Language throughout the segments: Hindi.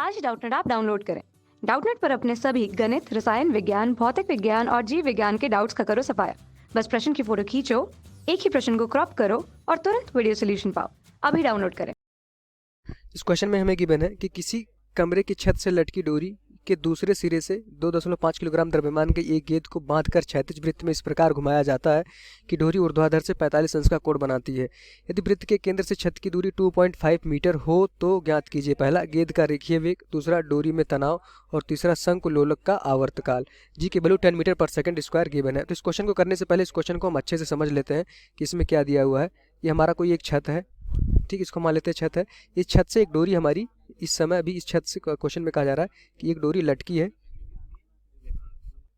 आज डाउटनेट ऐप डाउनलोड करें। डाउटनेट पर अपने सभी गणित, रसायन विज्ञान, भौतिक विज्ञान और जीव विज्ञान के डाउट्स का करो सफाया। बस प्रश्न की फोटो खींचो, एक ही प्रश्न को क्रॉप करो और तुरंत वीडियो सोल्यूशन पाओ। अभी डाउनलोड करें। इस क्वेश्चन में हमें गिवन है कि किसी कमरे की छत से लटकी डोरी के दूसरे सिरे से 2.5 किलोग्राम द्रव्यमान के एक गेंद को बांधकर क्षैतिज वृत्त में इस प्रकार घुमाया जाता है कि डोरी ऊर्ध्वाधर से 45 अंश का कोण बनाती है। यदि वृत्त के केंद्र से छत की दूरी 2.5 मीटर हो तो ज्ञात कीजिए पहला गेंद का रेखीय वेग, दूसरा डोरी में तनाव और तीसरा शंकु लोलक का आवर्तकाल। जी के वैल्यू 10 मीटर पर सेकंड स्क्वायर गिवन है। तो इस क्वेश्चन को करने से पहले इस क्वेश्चन को हम अच्छे से समझ लेते हैं कि इसमें क्या दिया हुआ है। ये हमारा कोई एक छत है, ठीक, इसको मान लेते हैं छत है। इस छत से एक डोरी हमारी इस समय अभी इस छत से क्वेश्चन में कहा जा रहा है कि एक डोरी लटकी है।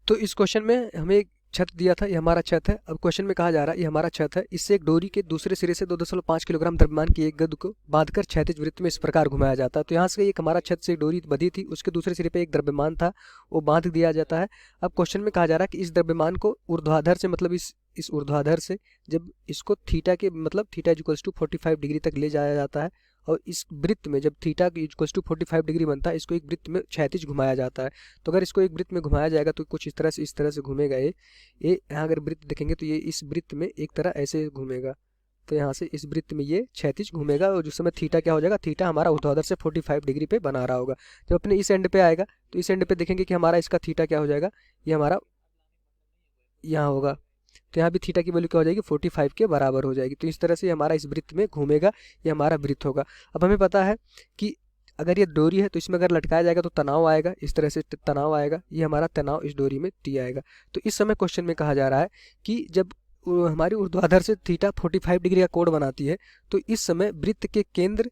तो इस क्वेश्चन में हमें एक छत दिया था, ये हमारा छत है। अब क्वेश्चन में कहा जा रहा है ये हमारा छत है, इससे एक डोरी के दूसरे सिरे से 2.5 किलोग्राम द्रव्यमान की एक गेंद को बांधकर क्षैतिज वृत्त में इस प्रकार घुमाया जाता है। तो यहाँ से एक हमारा छत से एक डोरी बंधी थी, उसके दूसरे सिरे पे एक द्रव्यमान था, वो बांध दिया जाता है। अब क्वेश्चन में कहा जा रहा है कि इस द्रव्यमान को ऊर्ध्वाधर से, मतलब इस ऊर्ध्वाधर से जब इसको थीटा के, मतलब थीटा इक्वल्स टू 45 डिग्री तक ले जाया जाता है और इस वृत्त में जब थीटा इक्वल्स टू 45 डिग्री बनता है, इसको एक वृत्त में क्षैतिज घुमाया जाता है। तो अगर इसको एक वृत्त में घुमाया जाएगा तो कुछ इस तरह से घूमेगा। ये यहाँ अगर वृत्त देखेंगे तो ये इस वृत्त में एक तरह ऐसे घूमेगा। तो यहाँ से इस वृत्त में ये क्षैतिज घूमेगा और जिस समय थीटा क्या हो जाएगा, थीटा हमारा ऊर्ध्वाधर से 45 डिग्री पे बना रहा होगा। जब अपने इस एंड पे आएगा तो इस एंड पे देखेंगे कि हमारा इसका थीटा क्या हो जाएगा, ये हमारा यहाँ होगा। तो यहाँ भी थीटा की वैल्यू क्या हो जाएगी, 45 के बराबर हो जाएगी। तो इस तरह से हमारा इस वृत्त में घूमेगा, ये हमारा वृत्त होगा। अब हमें पता है कि अगर ये डोरी है तो इसमें अगर लटकाया जाएगा तो तनाव आएगा, इस तरह से तनाव आएगा, ये हमारा तनाव इस डोरी में टी आएगा। तो इस समय क्वेश्चन में कहा जा रहा है कि जब हमारी ऊर्ध्वाधर से थीटा 45 डिग्री का कोण बनाती है तो इस समय वृत्त के केंद्र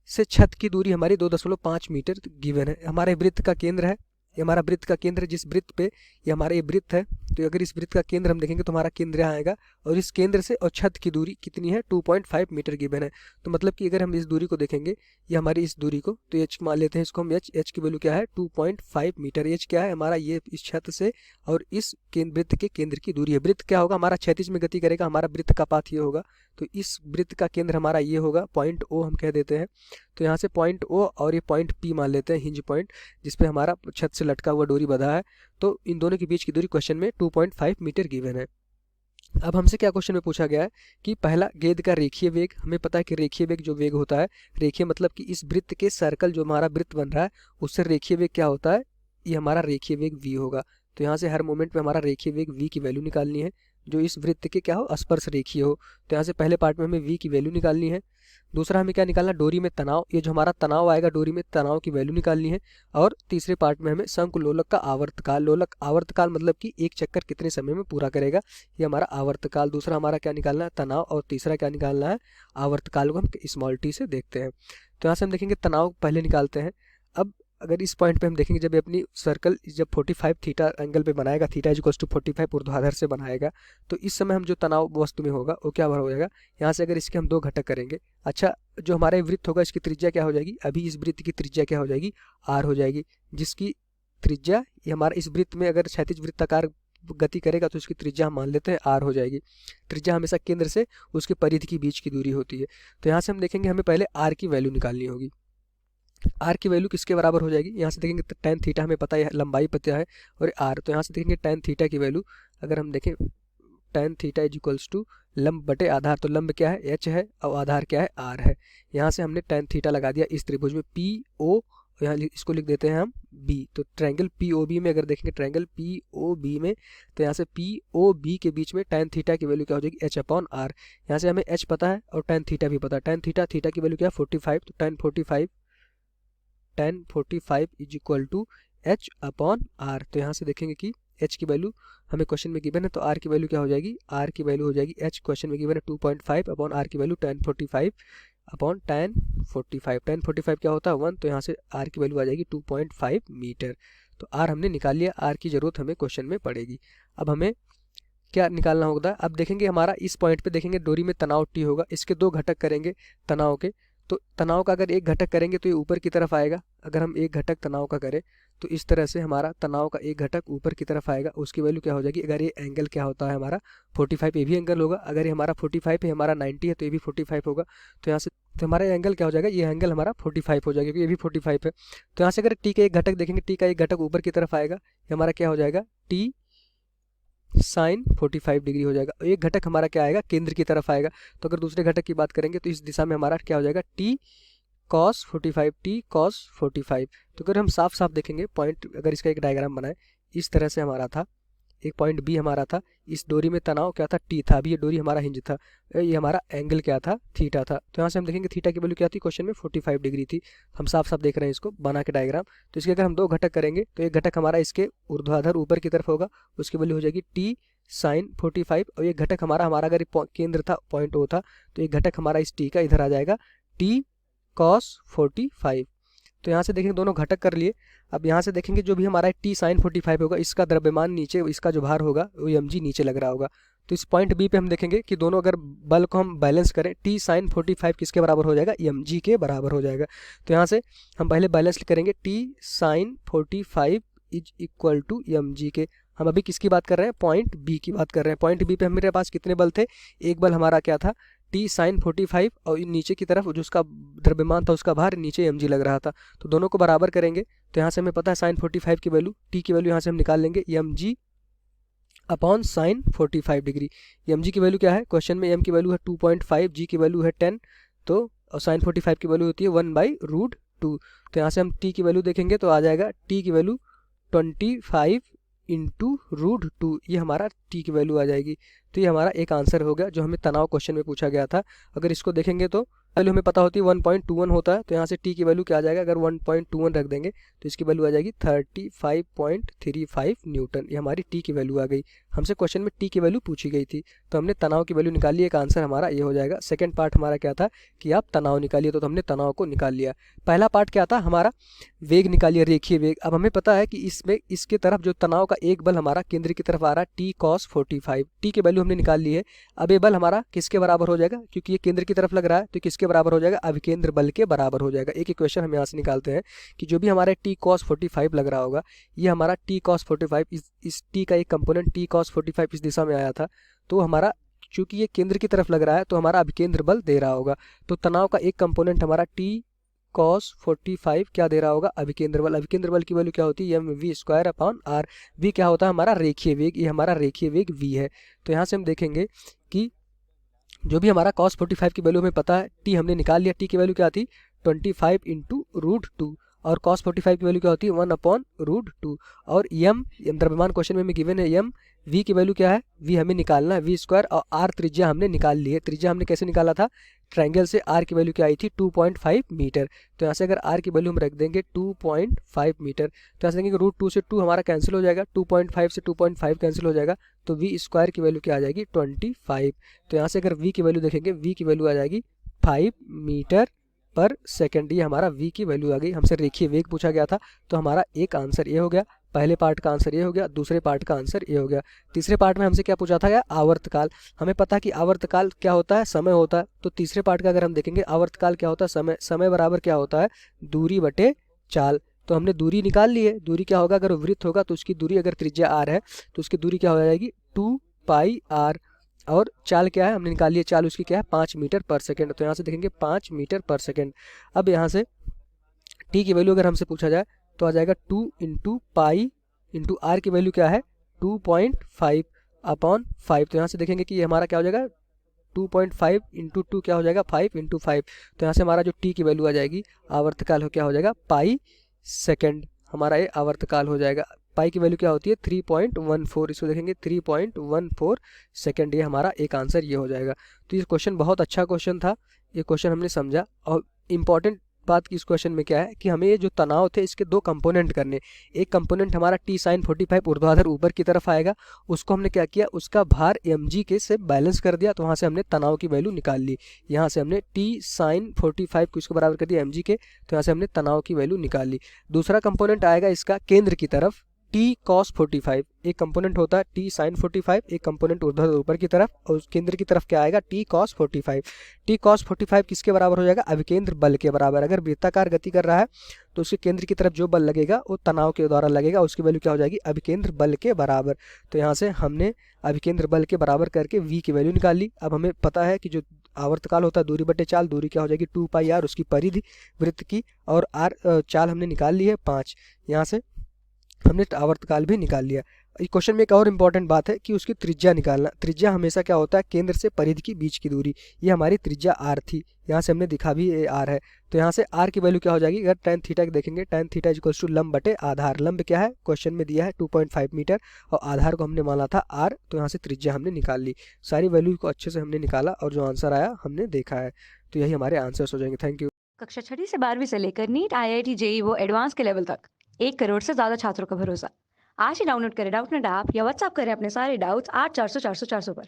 से छत की दूरी हमारी 2.5 मीटर गिवन है। हमारे वृत्त का केंद्र है, ये हमारा वृत्त का केंद्र है, जिस वृत्त पे ये हमारा ये वृत्त है। तो अगर इस वृत्त का केंद्र हम देखेंगे तो हमारा केंद्र यहाँ आएगा और इस केंद्र से और छत की दूरी कितनी है, 2.5 मीटर गिवन है। तो मतलब कि अगर हम इस दूरी को देखेंगे, ये हमारी इस दूरी को, तो एच मान लेते हैं इसको हम, एच की वैल्यू क्या है, 2.5 मीटर। एच क्या है हमारा, ये इस छत से और इस वृत्त के केंद्र की दूरी है। वृत्त क्या होगा हमारा, क्षैतिज में गति करेगा, हमारा वृत्त का पाथ ये होगा। तो इस वृत्त का केंद्र हमारा ये होगा, पॉइंट ओ हम कह देते हैं। तो यहाँ से पॉइंट ओ और ये पॉइंट पी मान लेते हैं, हिंज पॉइंट, जिसपे हमारा छत से लटका हुआ डोरी बंधा है। तो इन दोनों के बीच की दूरी क्वेश्चन में 2.5 मीटर गिवन है। अब हमसे क्या क्वेश्चन में पूछा गया है कि पहला गेंद का रेखीय वेग। हमें पता है कि रेखीय वेग जो वेग होता है, रेखीय मतलब कि इस वृत्त के सर्कल जो हमारा वृत्त बन रहा है उससे रेखीय वेग क्या होता है, ये हमारा रेखीय वेग v होगा। तो यहाँ से हर मोमेंट पे हमारा रेखीय वेग v की वैल्यू निकालनी है जो इस वृत्त के क्या हो, स्पर्श रेखीय हो। तो यहाँ से पहले पार्ट में हमें v की वैल्यू निकालनी है। दूसरा हमें क्या निकालना, डोरी में तनाव, ये जो हमारा तनाव आएगा डोरी में, तनाव की वैल्यू निकालनी है। और तीसरे पार्ट में हमें शंकु लोलक का आवर्तकाल, लोलक आवर्तकाल मतलब कि एक चक्कर कितने समय में पूरा करेगा, ये हमारा आवर्तकाल। दूसरा हमारा क्या निकालना है, तनाव, और तीसरा क्या निकालना है, आवर्तकाल को हम स्मॉल टी से देखते हैं। तो यहाँ से हम देखेंगे तनाव पहले निकालते हैं। अब अगर इस पॉइंट पे हम देखेंगे, जब अपनी सर्कल जब 45 थीटा एंगल पे बनाएगा, थीटा इक्वल्स टू 45 ऊर्ध्वाधर से बनाएगा, तो इस समय हम जो तनाव वस्तु में होगा वो क्या हो जाएगा, यहाँ से अगर इसके हम दो घटक करेंगे, अच्छा जो हमारा वृत्त होगा इसकी त्रिज्या क्या हो जाएगी, अभी इस वृत्त की त्रिज्या क्या हो जाएगी, आर हो जाएगी, जिसकी त्रिज्या ये हमारा इस वृत्त में अगर क्षैतिज वृत्ताकार गति करेगा तो इसकी त्रिज्या हम मान लेते हैं आर हो जाएगी। त्रिज्या हमेशा केंद्र से उसके परिधि के बीच की दूरी होती है। तो यहाँ से हम देखेंगे हमें पहले आर की वैल्यू निकालनी होगी। आर की वैल्यू किसके बराबर हो जाएगी, यहाँ से देखेंगे तो tan थीटा हमें पता है, लंबाई पता है, और आर, तो यहाँ से देखेंगे tan थीटा की वैल्यू अगर हम देखें, tan theta is equals to लंब बटे आधार। तो लंब क्या है, एच है, और आधार क्या है, आर है। यहाँ से हमने tan थीटा लगा दिया इस त्रिभुज में, पी ओ, यहाँ इसको लिख देते हैं हम बी। तो ट्रायंगल पी ओ बी में अगर देखेंगे, ट्रायंगल पी ओ बी में, तो यहाँ से पी ओ बी के बीच में tan थीटा की वैल्यू क्या हो जाएगी, एच अपॉन आर। यहाँ से हमें एच पता है और tan थीटा भी पता है। tan थीटा की वैल्यू क्या है, 45, तो tan 45 is equal to H upon R. तो यहाँ से देखेंगे कि एच की वैल्यू हमें क्वेश्चन में गिवन है, तो आर की वैल्यू क्या हो जाएगी, आर की वैल्यू हो जाएगी, एच क्वेश्चन में गिवन है 2.5 अपॉन आर की value tan 45 upon tan 45। tan 45 क्या होता है 1, तो यहाँ से आर की वैल्यू आ जाएगी 2.5 मीटर। तो आर हमने निकाल लिया, आर की जरूरत हमें क्वेश्चन में पड़ेगी। अब हमें क्या निकालना होगा, अब देखेंगे हमारा इस पॉइंट पे देखेंगे डोरी में तनाव टी होगा, इसके दो घटक करेंगे तनाव के। तो तनाव का अगर एक घटक करेंगे तो ये ऊपर की तरफ आएगा, अगर हम एक घटक तनाव का करें तो इस तरह से हमारा तनाव का एक घटक ऊपर की तरफ आएगा, उसकी वैल्यू क्या हो जाएगी, अगर ये एंगल क्या होता है हमारा 45, ये भी एंगल होगा, अगर ये हमारा 45 है, हमारा 90 है, तो ये भी 45 होगा। तो यहाँ से तो हमारा एंगल क्या हो जाएगा, ये एंगल हमारा 45 हो जाएगा, क्योंकि ये भी 45 है। तो यहाँ से अगर टी का एक घटक देखेंगे, टी का एक घटक ऊपर की तरफ आएगा, ये हमारा क्या हो जाएगा, टी साइन 45 डिग्री हो जाएगा। एक घटक हमारा क्या आएगा, केंद्र की तरफ आएगा। तो अगर दूसरे घटक की बात करेंगे तो इस दिशा में हमारा क्या हो जाएगा, टी कॉस 45, टी कॉस 45। तो अगर हम साफ साफ देखेंगे पॉइंट, अगर इसका एक डायग्राम बनाए, इस तरह से हमारा था, एक पॉइंट बी हमारा था, इस डोरी में तनाव क्या था, टी था। अभी ये डोरी हमारा हिंज था, ये हमारा एंगल क्या था, थीटा था। तो यहाँ से हम देखेंगे थीटा की वैल्यू क्या थी, क्वेश्चन में 45 डिग्री थी। हम साफ साफ देख रहे हैं इसको बना के डायग्राम। तो इसके अगर हम दो घटक करेंगे तो एक घटक हमारा इसके ऊर्ध्वाधर ऊपर की तरफ होगा, उसकी वैल्यू हो जाएगी टी साइन 45। और एक घटक हमारा अगर केंद्र था, पॉइंट ओ था, तो एक घटक हमारा इस टी का इधर आ जाएगा, टी कॉस 45। तो यहाँ से देखेंगे दोनों घटक कर लिए। अब यहाँ से देखेंगे जो भी हमारा टी साइन 45 होगा, इसका द्रव्यमान नीचे, इसका जो भार होगा वो mg नीचे लग रहा होगा। तो इस पॉइंट बी पे हम देखेंगे कि दोनों अगर बल को हम बैलेंस करें, टी साइन 45 किसके बराबर हो जाएगा, mg के बराबर हो जाएगा। तो यहाँ से हम पहले बैलेंस करेंगे, T sine 45 is equal to mg के। हम अभी किसकी बात कर रहे हैं, पॉइंट बी की बात कर रहे हैं। पॉइंट बी पे हमारे पास कितने बल थे, एक बल हमारा क्या था, टी साइन 45, और नीचे की तरफ जो उसका द्रव्यमान था, उसका भार नीचे mg लग रहा था। तो दोनों को बराबर करेंगे। तो यहाँ से हमें पता है साइन 45 की वैल्यू, टी की वैल्यू यहाँ से हम निकाल लेंगे, mg upon sine 45 degree. mg की वैल्यू क्या है, क्वेश्चन में m की वैल्यू है 2.5, g की वैल्यू है 10, तो और साइन 45 की वैल्यू होती है 1/√2। तो यहाँ से हम t की वैल्यू देखेंगे तो आ जाएगा t की वैल्यू 25 इंटू √2, ये हमारा t की वैल्यू आ जाएगी। तो ये हमारा एक आंसर हो गया जो हमें तनाव क्वेश्चन में पूछा गया था। अगर इसको देखेंगे तो वैल्यू हमें पता होती है 1.21 होता है, तो यहाँ से t की वैल्यू क्या आ जाएगा, अगर 1.21 रख देंगे तो इसकी वैल्यू आ जाएगी 35.35 न्यूटन। ये हमारी t की वैल्यू आ गई। हमसे क्वेश्चन में t की वैल्यू पूछी गई थी, तो हमने तनाव की वैल्यू निकाली। एक आंसर हमारा ये हो जाएगा। सेकंड पार्ट हमारा क्या था कि आप तनाव निकालिए, तो हमने तनाव को निकाल लिया। पहला पार्ट क्या था हमारा, वेग निकालिए, रेखीय वेग। अब हमें पता है कि इसमें इसके तरफ जो तनाव का एक बल हमारा केंद्र की तरफ आ रहा है, टी कॉस 45, टी की वैल्यू हमने निकाल ली है। अब ये बल हमारा किसके बराबर हो जाएगा, क्योंकि ये केंद्र की तरफ लग रहा है, तो किसके बराबर हो जाएगा, अभिकेंद्र बल के बराबर हो जाएगा। एक इक्वेशन हम यहाँ से निकालते हैं कि जो भी हमारे टी कॉस 45 लग रहा होगा, ये हमारा टी कॉस 45, इस टी का एक कंपोनेंट टी कॉस 45 इस दिशा में आया था, तो हमारा चूंकि ये केंद्र की तरफ लग रहा है तो हमारा अभिकेंद्र बल दे रहा होगा। तो तनाव का एक कंपोनेंट हमारा टी कॉस 45 क्या दे रहा होगा, अभिकेंद्र बल। अभिकेंद्र बल की वैल्यू क्या होती है, mv² अपॉन आर। वी क्या होता है हमारा रेखीय वेग, ये हमारा रेखीय वेग v है। तो यहाँ से हम देखेंगे कि जो भी हमारा cos 45 की वैल्यू हमें पता है, t हमने निकाल लिया। t की वैल्यू क्या थी 25 इंटू √2, और cos 45 की वैल्यू क्या होती है 1/√2। और m द्रव्यमान क्वेश्चन में हमें गिवन है m, v की वैल्यू क्या है, v हमें निकालना है v², और r त्रिज्या हमने निकाल ली है। त्रिज्या हमने कैसे निकाला था, ट्रायंगल से r की वैल्यू क्या आई थी 2.5 मीटर। तो यहाँ से अगर r की वैल्यू हम रख देंगे 2.5 मीटर, तो यहाँ से देखेंगे √2 से 2 हमारा कैंसिल हो जाएगा, 2.5 से 2.5 कैंसिल हो जाएगा, तो v² की वैल्यू क्या आ जाएगी 25। तो यहाँ से अगर v की वैल्यू देखेंगे, v की वैल्यू आ जाएगी 5 मीटर पर सेकंड। ये हमारा v की वैल्यू आ गई। हमसे रेखीय वेग पूछा गया था, तो हमारा एक आंसर ये हो गया। पहले पार्ट का आंसर ये हो गया, दूसरे पार्ट का आंसर ये हो गया। तीसरे पार्ट में हमसे क्या पूछा था, आवर्तकाल। हमें पता है कि आवर्तकाल क्या होता है, समय होता है। तो तीसरे पार्ट का अगर हम देखेंगे, आवर्तकाल क्या होता है, समय। समय बराबर क्या होता है, दूरी बटे चाल। तो हमने दूरी निकाल ली है। दूरी क्या होगा, अगर वृत्त होगा तो उसकी दूरी, अगर त्रिज्या r है तो उसकी दूरी क्या हो जाएगी 2πr। और चाल क्या है, हमने निकाल लिया, चाल उसकी क्या है 5 मीटर पर सेकंड। तो यहाँ से देखेंगे 5 मीटर पर सेकंड। अब यहाँ से t की वैल्यू अगर हमसे पूछा जाए तो आ जाएगा 2 इंटू पाई इंटू r की वैल्यू क्या है 2.5 अपॉन 5। तो यहाँ से देखेंगे कि ये हमारा क्या हो जाएगा 2.5 इंटू 2 क्या हो जाएगा 5 इंटू 5। तो यहाँ से हमारा जो t की वैल्यू आ जाएगी, आवर्तकाल हो क्या हो जाएगा पाई सेकंड। हमारा ये आवर्तकाल हो जाएगा। पाई की वैल्यू क्या होती है 3.14, इसको देखेंगे 3.14 सेकंड। ये हमारा एक आंसर ये हो जाएगा। तो ये क्वेश्चन बहुत अच्छा क्वेश्चन था, ये क्वेश्चन हमने समझा। और इम्पॉर्टेंट बात की इस क्वेश्चन में क्या है कि हमें ये जो तनाव थे इसके दो कंपोनेंट करने। एक कंपोनेंट हमारा टी साइन 45 ऊर्ध्वाधर ऊपर की तरफ आएगा, उसको हमने क्या किया, उसका भार mg के से बैलेंस कर दिया, तो वहाँ से हमने तनाव की वैल्यू निकाल ली। यहाँ से हमने टी साइन 45 को इसको बराबर कर दिया mg के, तो यहाँ से हमने तनाव की वैल्यू निकाल ली। दूसरा कंपोनेंट आएगा इसका केंद्र की तरफ, टी कॉस 45। एक कंपोनेंट होता है टी साइन 45, एक कंपोनेंट ऊर्ध्वाधर ऊपर की तरफ, और केंद्र की तरफ क्या आएगा टी कॉस 45। टी कॉस 45 किसके बराबर हो जाएगा, अभिकेंद्र बल के बराबर। अगर वृत्ताकार गति कर रहा है तो उसके केंद्र की तरफ जो बल लगेगा वो तनाव के द्वारा लगेगा, उसकी वैल्यू क्या हो जाएगी अभिकेंद्र बल के बराबर। तो यहाँ से हमने अभिकेंद्र बल के बराबर करके v की वैल्यू निकाल ली। अब हमें पता है कि जो आवर्तकाल होता है दूरी बटे चाल, दूरी क्या हो जाएगी 2 पाई r, उसकी परिधि वृत्त की, और r चाल हमने निकाल ली है 5। यहाँ से हमने आवर्तकाल भी निकाल लिया। इस क्वेश्चन में एक और इम्पॉर्टेंट बात है कि उसकी त्रिज्या निकालना। त्रिज्या हमेशा क्या होता है, केंद्र से परिधि की बीच की दूरी। ये हमारी त्रिज्या r थी, यहाँ से हमने दिखा भी ये r है, तो यहाँ से r की वैल्यू क्या हो जाएगी, अगर tan थीटा देखेंगे, tan थीटा इक्वल्स टू लंब बटे आधार। लंब क्या है, क्वेश्चन में दिया है 2.5 मीटर, और आधार को हमने माना था r, तो यहाँ से त्रिज्या हमने निकाल ली। सारी वैल्यू को अच्छे से हमने निकाला और जो आंसर आया हमने देखा है। तो यही हमारे आंसर्स हो जाएंगे। Thank you. कक्षा 6ठी से 12वीं से लेकर नीट, IIT, जेई वो एडवांस के लेवल तक 1 करोड़ से ज्यादा छात्रों का भरोसा। आज ही डाउनलोड करें डाउटनेट ऐप या व्हाट्सएप करें अपने सारे डाउट्स 8400 400 400 पर।